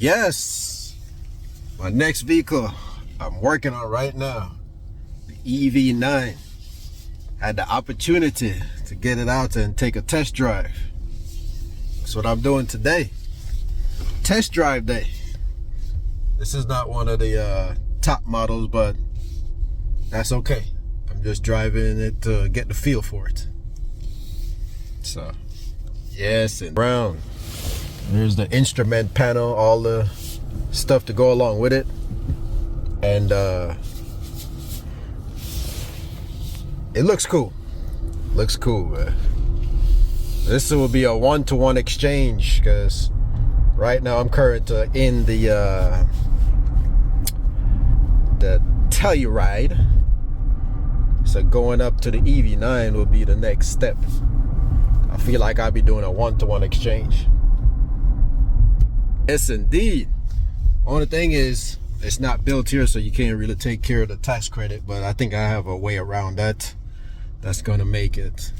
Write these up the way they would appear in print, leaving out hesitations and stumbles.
Yes, my next vehicle I'm working on right now, the EV9. Had the opportunity to get it out and take a test drive. That's what I'm doing today. Test drive day. This is not one of the top models, but that's okay. I'm just driving it to get the feel for it. So, yes, and brown. There's the instrument panel, all the stuff to go along with it. And it looks cool. Looks cool, man. This will be a one-to-one exchange because right now I'm currently in the Telluride. So going up to the EV9 will be the next step. I feel like I'll be doing a one-to-one exchange. Yes, indeed. Only thing is, it's not built here, so you can't really take care of the tax credit, but I think I have a way around that that's gonna make it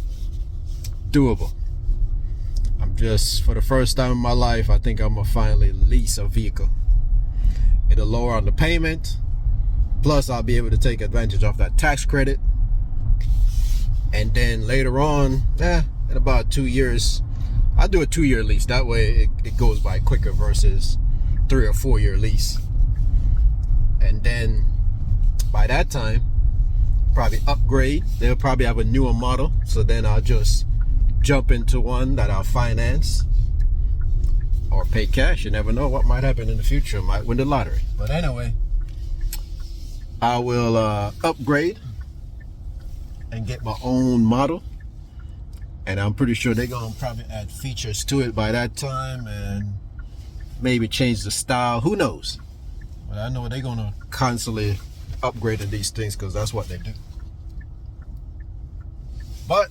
doable. I'm just, for the first time in my life, I think I'm gonna finally lease a vehicle. It'll lower on the payment, plus I'll be able to take advantage of that tax credit. And then later on, in about 2 years, I'll do a 2-year lease. That way it goes by quicker versus 3 or 4 year lease. And then by that time, probably upgrade. They'll probably have a newer model. So then I'll just jump into one that I'll finance or pay cash. You never know what might happen in the future. I might win the lottery. But anyway, I will upgrade and get my own model. And I'm pretty sure they're gonna probably add features to it by that time and maybe change the style. Who knows? But I know they're gonna constantly upgrading these things because that's what they do. But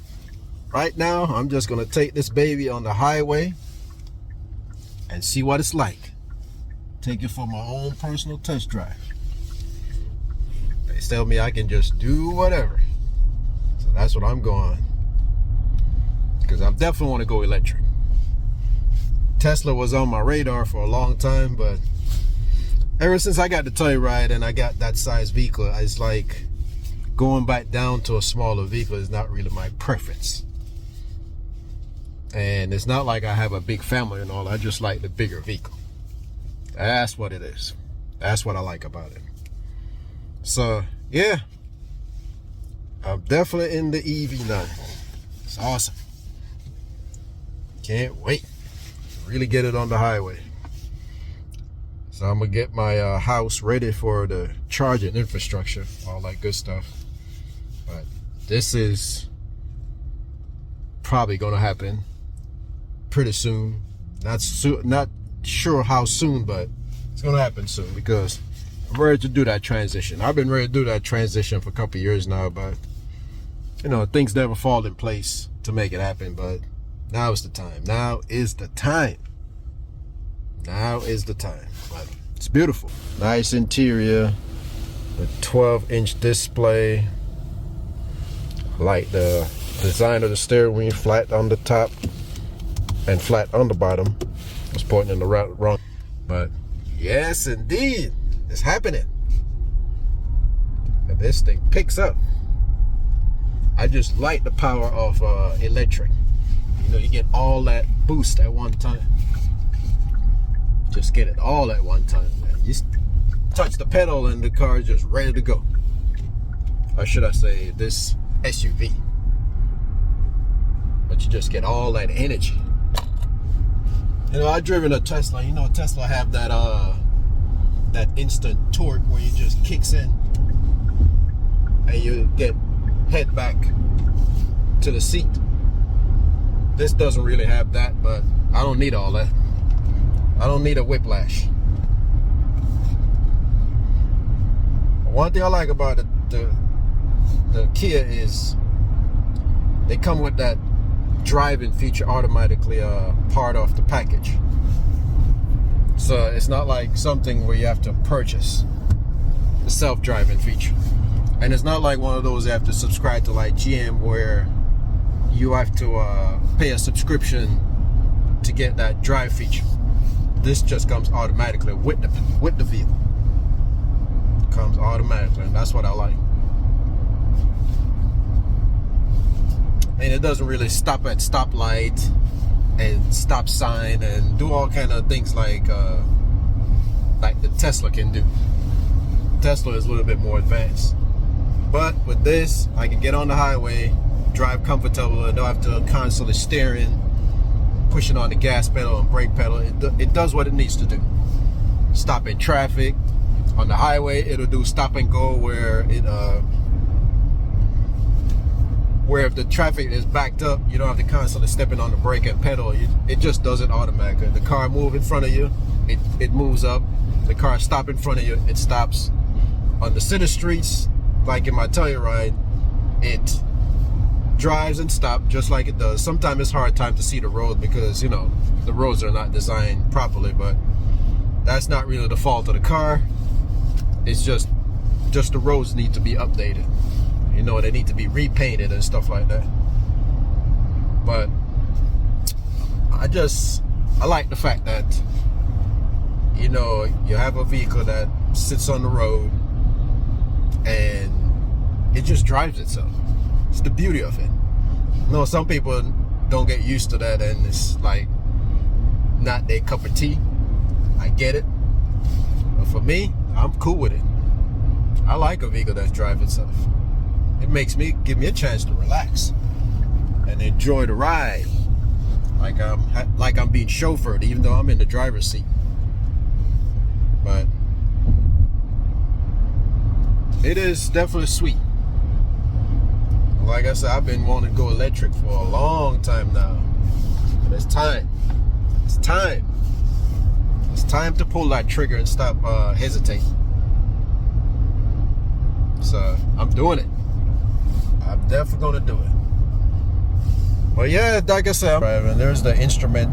right now, I'm just gonna take this baby on the highway and see what it's like. Take it for my own personal test drive. They tell me I can just do whatever. So that's what I'm going. Because I definitely want to go electric. Tesla was on my radar for a long time, but ever since I got the Telluride and I got that size vehicle, it's like going back down to a smaller vehicle is not really my preference. And it's not like I have a big family and all. I just like the bigger vehicle. That's what it is. That's what I like about it. So yeah, I'm definitely in the EV9. It's awesome. Can't wait to really get it on the highway. So I'm gonna get my house ready for the charging infrastructure, all that good stuff. But this is probably gonna happen pretty soon. Not sure how soon, but it's gonna happen soon because I'm ready to do that transition. I've been ready to do that transition for a couple of years now, but you know, things never fall in place to make it happen. But now is the time. Now is the time. Now is the time. But it's beautiful. Nice interior. The 12-inch display. Like the design of the steering wheel, flat on the top and flat on the bottom. I was pointing in the wrong. But yes, indeed, it's happening. And this thing picks up. I just like the power of electric. You know, you get all that boost at one time. Just get it all at one time, man. You touch the pedal and the car is just ready to go. Or should I say, this SUV. But you just get all that energy. You know, I've driven a Tesla. You know, Tesla have that that instant torque where you just kicks in and you get head back to the seat. This doesn't really have that, but I don't need all that. I don't need a whiplash. One thing I like about the Kia is they come with that driving feature automatically part of the package. So it's not like something where you have to purchase the self-driving feature. And it's not like one of those you have to subscribe to like GM where you have to pay a subscription to get that drive feature. This just comes automatically with the vehicle. It comes automatically, and that's what I like. And it doesn't really stop at stoplight and stop sign and do all kind of things like the Tesla can do. Tesla is a little bit more advanced. But with this, I can get on the highway, drive comfortable. I don't have to constantly steering, pushing on the gas pedal and brake pedal. It does what it needs to do. Stop in traffic. On the highway, it'll do stop and go where if the traffic is backed up, you don't have to constantly stepping on the brake and pedal. It just does it automatically. The car moves in front of you, it moves up. The car stop in front of you, it stops. On the city streets, like in my Telluride, it drives and stops just like it does. Sometimes it's hard time to see the road because, you know, the roads are not designed properly, but that's not really the fault of the car. It's just the roads need to be updated. You know, they need to be repainted and stuff like that. But I like the fact that, you know, you have a vehicle that sits on the road and it just drives itself. It's the beauty of it. You know, some people don't get used to that and it's like not their cup of tea. I get it. But for me, I'm cool with it. I like a vehicle that drives itself. It give me a chance to relax and enjoy the ride, like I'm being chauffeured, even though I'm in the driver's seat. But it is definitely sweet. Like I said, I've been wanting to go electric for a long time now. But it's time. It's time. It's time to pull that trigger and stop hesitating. So I'm doing it. I'm definitely gonna do it. But yeah, like I said, and there's the instrument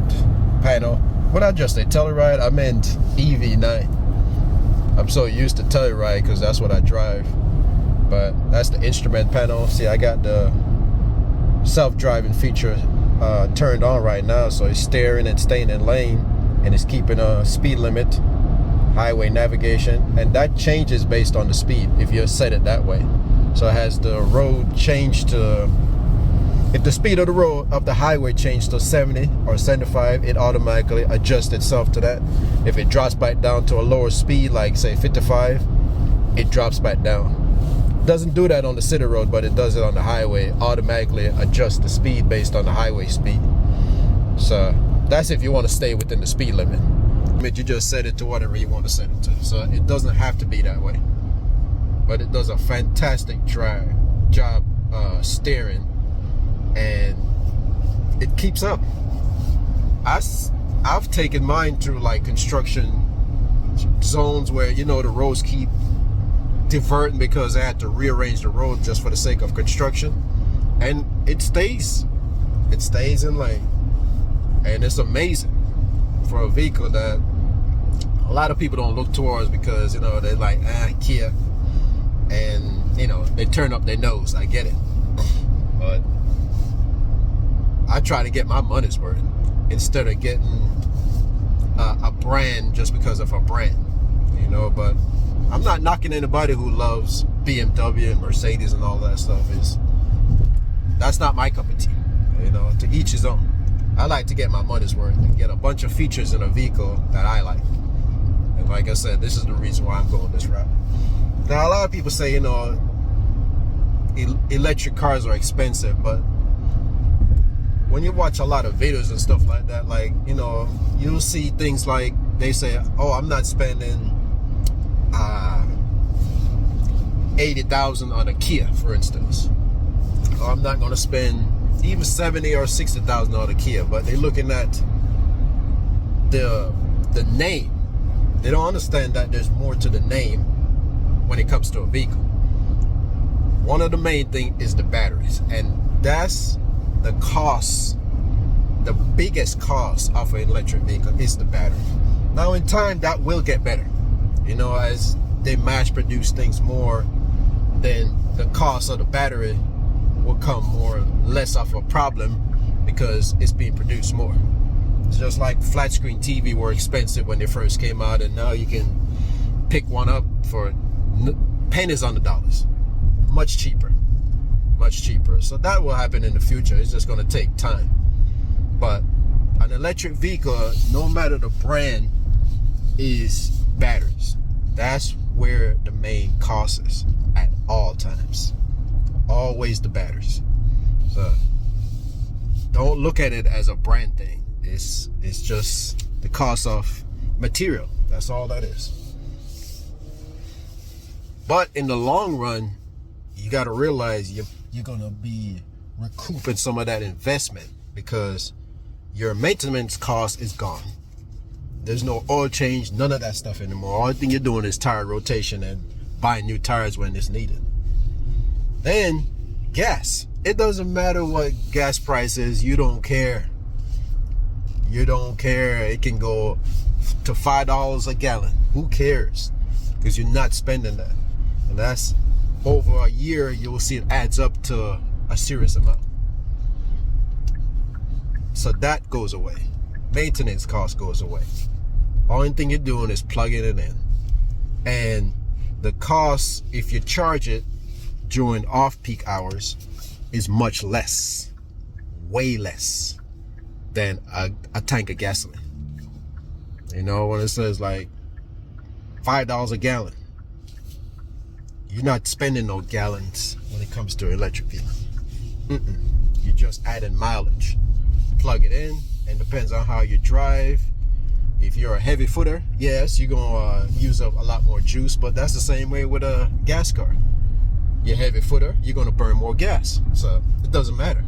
panel. What I just say, Telluride? I meant EV9. I'm so used to Telluride because that's what I drive. But that's the instrument panel. See, I got the self-driving feature turned on right now, so it's steering and staying in lane, and it's keeping a speed limit, highway navigation, and that changes based on the speed if you set it that way. So it has the road changed to, if the speed of the road of the highway changed to 70 or 75, it automatically adjusts itself to that. If it drops back down to a lower speed, like say 55, it drops back down. It doesn't do that on the city road, but it does it on the highway. Automatically adjusts the speed based on the highway speed. So that's if you want to stay within the speed limit. You just set it to whatever you want to set it to. So it doesn't have to be that way. But it does a fantastic job steering, and it keeps up. I've taken mine through like construction zones where, you know, the roads keep diverting because they had to rearrange the road just for the sake of construction, and it stays in lane. And it's amazing for a vehicle that a lot of people don't look towards because, you know, they're like, Kia. And, you know, they turn up their nose. I get it. But I try to get my money's worth instead of getting a brand just because of a brand, you know. But I'm not knocking anybody who loves BMW and Mercedes and all that stuff. That's not my cup of tea, you know. To each his own. I like to get my money's worth and get a bunch of features in a vehicle that I like. And like I said, this is the reason why I'm going this route. Now, a lot of people say, you know, electric cars are expensive, but when you watch a lot of videos and stuff like that, like, you know, you'll see things like they say, oh, I'm not spending $80,000 on a Kia, for instance. Or I'm not going to spend even $70,000 or $60,000 on a Kia, but they're looking at the name. They don't understand that there's more to the name when it comes to a vehicle. One of the main things is the batteries, and that's the cost. The biggest cost of an electric vehicle is the battery. Now in time that will get better, you know, as they mass produce things more, then the cost of the battery will come less of a problem because it's being produced more. It's just like flat screen TV were expensive when they first came out, and now you can pick one up for pennies on the dollars. Much cheaper. So that will happen in the future. It's just going to take time. But an electric vehicle, no matter the brand, is batteries. That's where the main cost is at all times. Always the batteries. So don't look at it as a brand thing. It's just the cost of material. That's all that is. But in the long run, you got to realize you're going to be recouping some of that investment, because your maintenance cost is gone. There's no oil change, none of that stuff anymore. All thing you're doing is tire rotation and buying new tires when it's needed. Then gas. It doesn't matter what gas price is. You don't care. It can go to $5 a gallon. Who cares? Because you're not spending that. And that's over a year, you will see it adds up to a serious amount. So that goes away. Maintenance cost goes away. Only thing you're doing is plugging it in. And the cost, if you charge it during off-peak hours, is much less. Way less than a tank of gasoline. You know, when it says like $5 a gallon, you're not spending no gallons when it comes to electric vehicle. You're just adding mileage. Plug it in, and depends on how you drive. If you're a heavy footer, yes, you're gonna use up a lot more juice, but that's the same way with a gas car. You're heavy footer, you're gonna burn more gas, so it doesn't matter.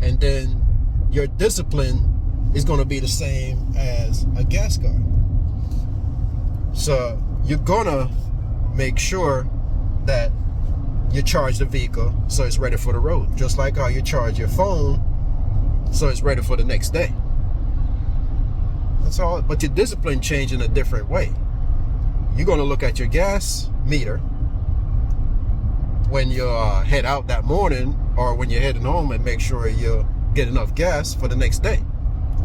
And then your discipline is gonna be the same as a gas car. So you're gonna make sure that you charge the vehicle so it's ready for the road, just like how you charge your phone so it's ready for the next day. That's all. But your discipline change in a different way. You're going to look at your gas meter when you head out that morning, or when you're heading home, and make sure you get enough gas for the next day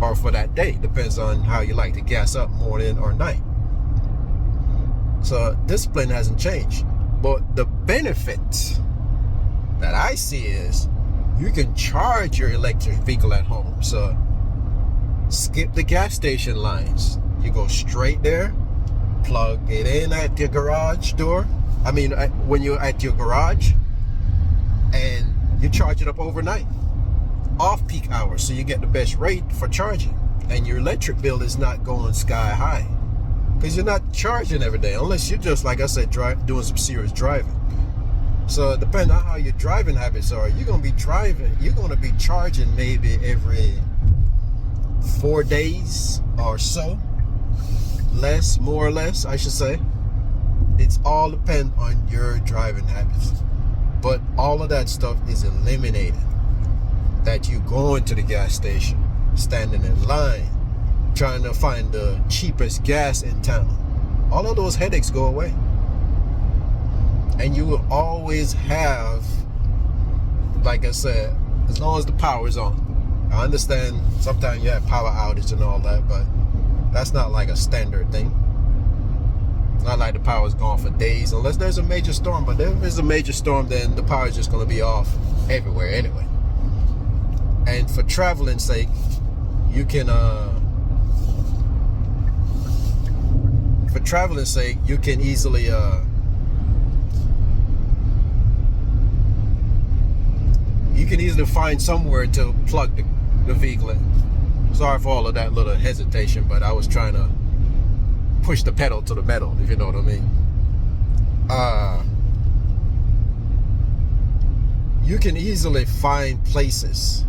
or for that day. Depends on how you like to gas up, morning or night. So discipline hasn't changed. But the benefit that I see is you can charge your electric vehicle at home. So skip the gas station lines. You go straight there, plug it in at your garage door. When you're at your garage, and you charge it up overnight, off-peak hours, so you get the best rate for charging. And your electric bill is not going sky high, because you're not charging every day, unless you're just, like I said, doing some serious driving. So depending on how your driving habits are, you're going to be charging maybe every 4 days or so. More or less, I should say. It's all depend on your driving habits. But all of that stuff is eliminated. That you going to the gas station, standing in line, trying to find the cheapest gas in town. All of those headaches go away. And you will always have, like I said, as long as the power is on. I understand sometimes you have power outage and all that, but that's not like a standard thing. It's not like the power is gone for days, unless there's a major storm. But if there's a major storm, then the power is just going to be off everywhere anyway. And for traveling's sake, you can easily find somewhere to plug the vehicle in. Sorry for all of that little hesitation, but I was trying to push the pedal to the metal, if you know what I mean. You can easily find places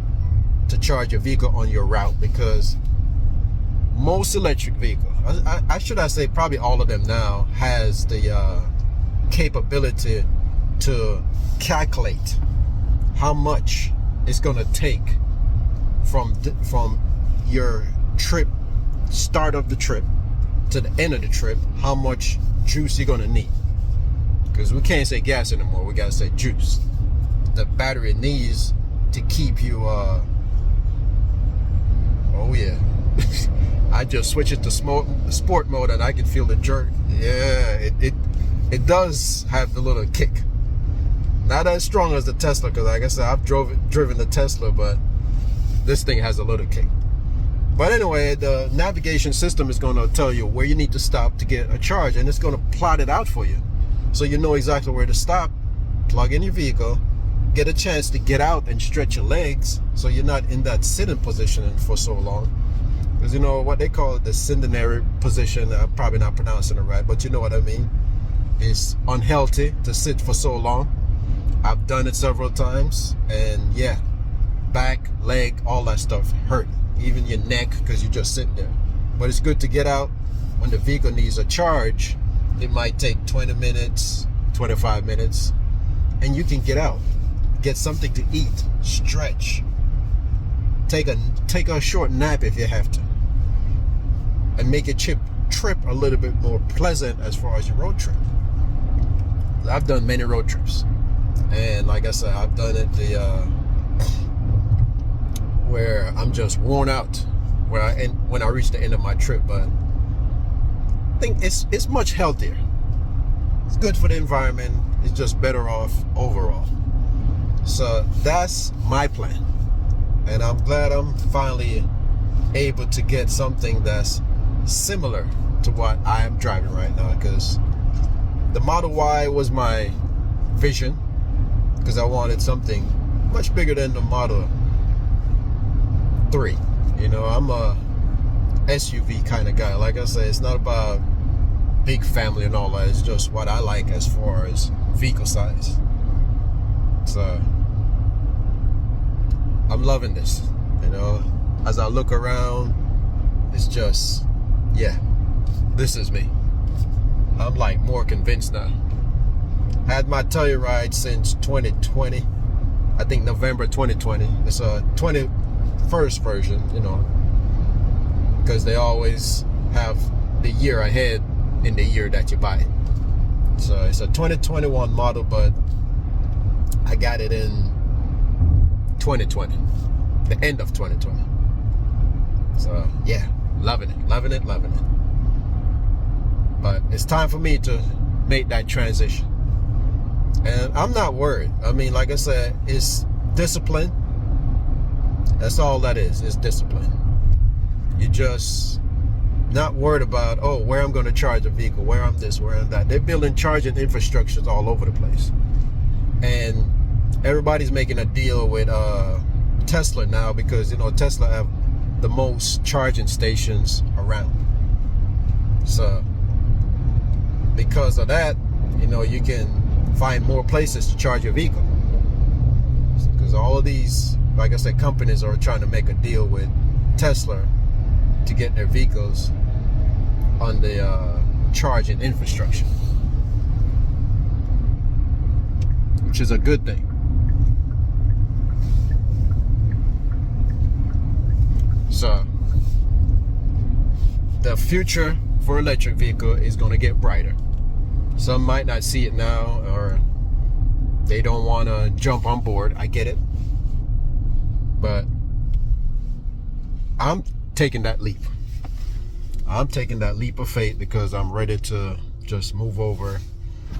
to charge your vehicle on your route, because most electric vehicles, I say probably all of them now, has the capability to calculate how much it's going to take from your trip, start of the trip to the end of the trip, how much juice you're going to need. Because we can't say gas anymore, we got to say juice. The battery needs to keep you oh yeah, I just switch it to sport mode and I can feel the jerk. Yeah, it does have the little kick. Not as strong as the Tesla, because like I said, I've driven the Tesla, but this thing has a little kick. But anyway, the navigation system is going to tell you where you need to stop to get a charge, and it's going to plot it out for you, so you know exactly where to stop, plug in your vehicle, get a chance to get out and stretch your legs, so you're not in that sitting position for so long. Because you know what they call it, the sedentary position. I'm probably not pronouncing it right, but you know what I mean. It's unhealthy to sit for so long. I've done it several times, and yeah, back, leg, all that stuff hurt. Even your neck, because you just sit there. But it's good to get out when the vehicle needs a charge. It might take 20 minutes, 25 minutes, and you can get out, get something to eat, stretch, take a short nap if you have to, and make your trip a little bit more pleasant as far as your road trip. I've done many road trips, and like I said, I've done it where I'm just worn out when I reach the end of my trip. But I think it's much healthier. It's good for the environment. It's just better off overall. So that's my plan, and I'm glad I'm finally able to get something that's similar to what I am driving right now, because the Model Y was my vision, because I wanted something much bigger than the Model 3. You know, I'm a SUV kind of guy. Like I said, it's not about big family and all that. It's just what I like as far as vehicle size. So I'm loving this. You know, as I look around, it's just, yeah, this is me. I'm like more convinced now. Had my Telluride since 2020. I think November 2020. It's a 21st version, you know, because they always have the year ahead in the year that you buy it. So it's a 2021 model, but I got it in 2020, the end of 2020. So yeah, loving it. But it's time for me to make that transition, and I'm not worried. I mean, like I said, it's discipline. That's all that is. It's discipline. You just not worried about, oh, where I'm going to charge a vehicle, where I'm this, where I'm that. They're building charging infrastructures all over the place, and everybody's making a deal with Tesla now, because you know Tesla have the most charging stations around. So because of that, you know, you can find more places to charge your vehicle, because all of these, like I said, companies are trying to make a deal with Tesla to get their vehicles on the charging infrastructure, which is a good thing. So the future for electric vehicle is going to get brighter. Some might not see it now, or they don't want to jump on board. I get it, but I'm taking that leap. I'm taking that leap of faith, because I'm ready to just move over,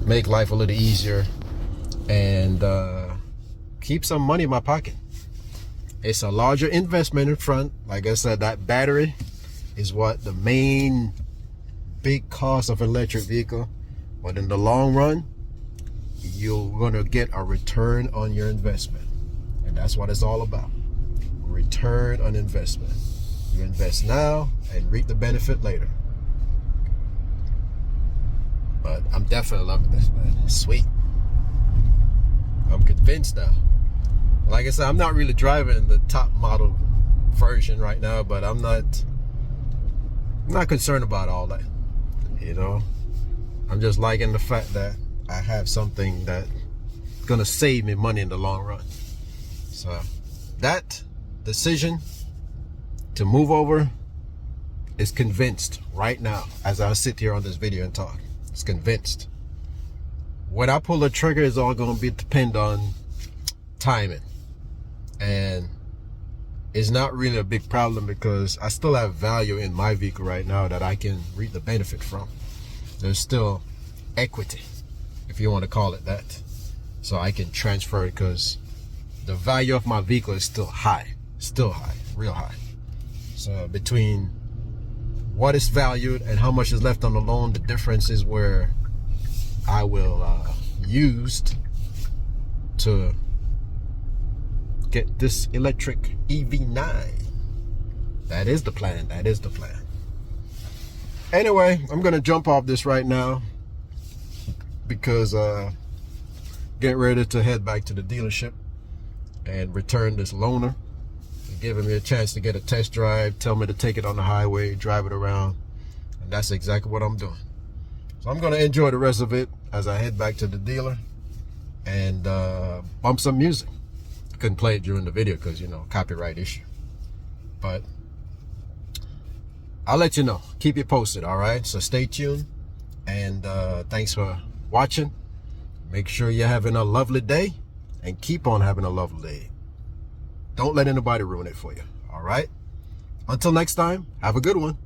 make life a little easier, and keep some money in my pocket. It's a larger investment in front. Like I said, that battery is what the main big cost of an electric vehicle. But in the long run, you're going to get a return on your investment. And that's what it's all about. Return on investment. You invest now and reap the benefit later. But I'm definitely loving this, man. It's sweet. I'm convinced now. Like I said, I'm not really driving the top model version right now, but I'm not concerned about all that. You know, I'm just liking the fact that I have something that's gonna save me money in the long run. So that decision to move over is convinced right now as I sit here on this video and talk. It's convinced. When I pull the trigger is all gonna be depend on timing and is not really a big problem because I still have value in my vehicle right now that I can reap the benefit from. There's still equity, if you want to call it that. So I can transfer it because the value of my vehicle is still high, real high. So between what is valued and how much is left on the loan, the difference is where I will use to get this electric EV9. That is the plan. That is the plan. Anyway, I'm gonna jump off this right now because getting ready to head back to the dealership and return this loaner. They're giving me a chance to get a test drive, tell me to take it on the highway, drive it around, and that's exactly what I'm doing. So I'm gonna enjoy the rest of it as I head back to the dealer and bump some music. Couldn't play it during the video because, you know, copyright issue. But I'll let you know. Keep you posted, all right? So stay tuned, and thanks for watching. Make sure you're having a lovely day, and keep on having a lovely day. Don't let anybody ruin it for you, all right? Until next time, have a good one.